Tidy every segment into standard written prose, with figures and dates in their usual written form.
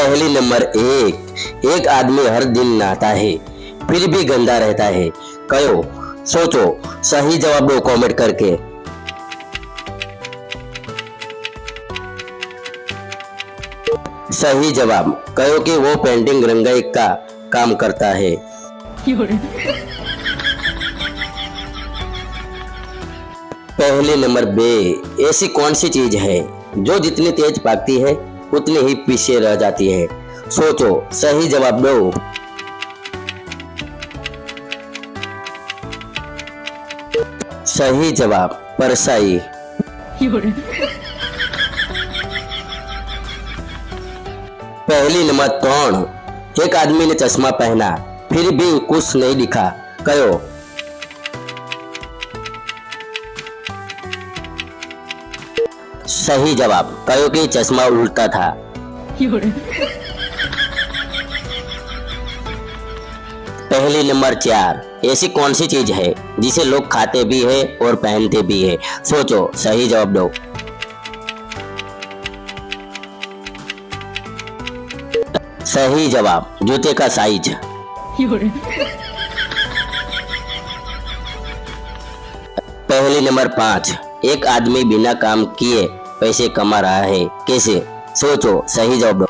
पहली नंबर एक आदमी हर दिन नहाता है फिर भी गंदा रहता है। कयो? सोचो, सही जवाब दो कमेंट करके। सही जवाब, कयो कि वो पेंटिंग रंगाई का काम करता है। पहली नंबर बे, ऐसी कौन सी चीज है जो जितनी तेज भागती है उतनी ही पीछे रह जाती है। सोचो, सही जवाब दो। सही जवाब, परछाई। पहली नंबर 3, एक आदमी ने चश्मा पहना फिर भी कुछ नहीं दिखा। कयो? सही जवाब, कयो कि चश्मा उल्टा था। पहली नंबर 4, ऐसी कौन सी चीज है जिसे लोग खाते भी है और पहनते भी है। सोचो, सही जवाब दो। सही जवाब, जूते का साइज। पहली नंबर 5, एक आदमी बिना काम किए पैसे कमा रहा है। कैसे? सोचो, सही जवाब दो।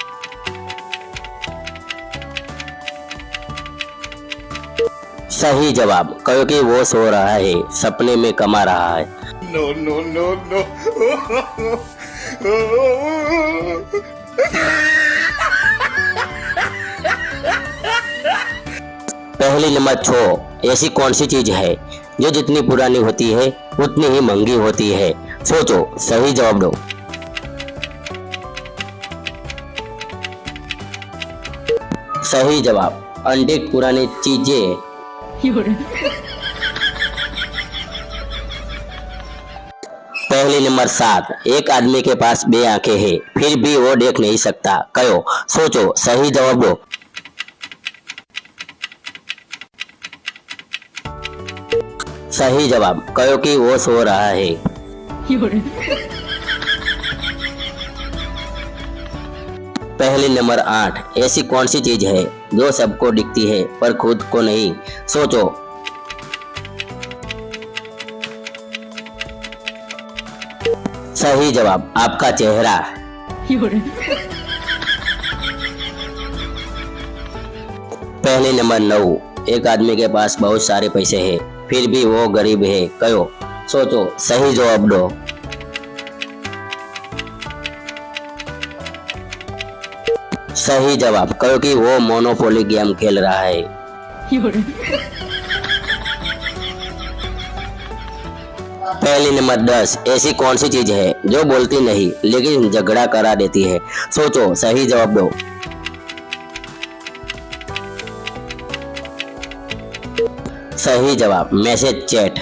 सही जवाब, क्योंकि वो सो रहा है, सपने में कमा रहा है। No, no, no, no. पहली नंबर 6, ऐसी कौन सी चीज है जो जितनी पुरानी होती है उतनी ही महंगी होती है। सोचो, सही जवाब दो। सही जवाब, अनेक पुरानी चीजें। पहली नंबर 7, एक आदमी के पास 2 आंखें हैं फिर भी वो देख नहीं सकता। कयो? सोचो, सही जवाब दो। सही जवाब, कयो कि वो सो रहा है। पहली नंबर 8, ऐसी कौन सी चीज है जो सबको दिखती है पर खुद को नहीं। सोचो। सही जवाब, आपका चेहरा। पहली नंबर 9, एक आदमी के पास बहुत सारे पैसे हैं फिर भी वो गरीब है। कयो? सोचो, सही जवाब दो। सही जवाब, क्योंकि वो मोनोपोली गेम खेल रहा है। पहली नंबर 10, ऐसी कौन सी चीज है जो बोलती नहीं लेकिन झगड़ा करा देती है। सोचो, सही जवाब दो। सही जवाब, मैसेज चैट।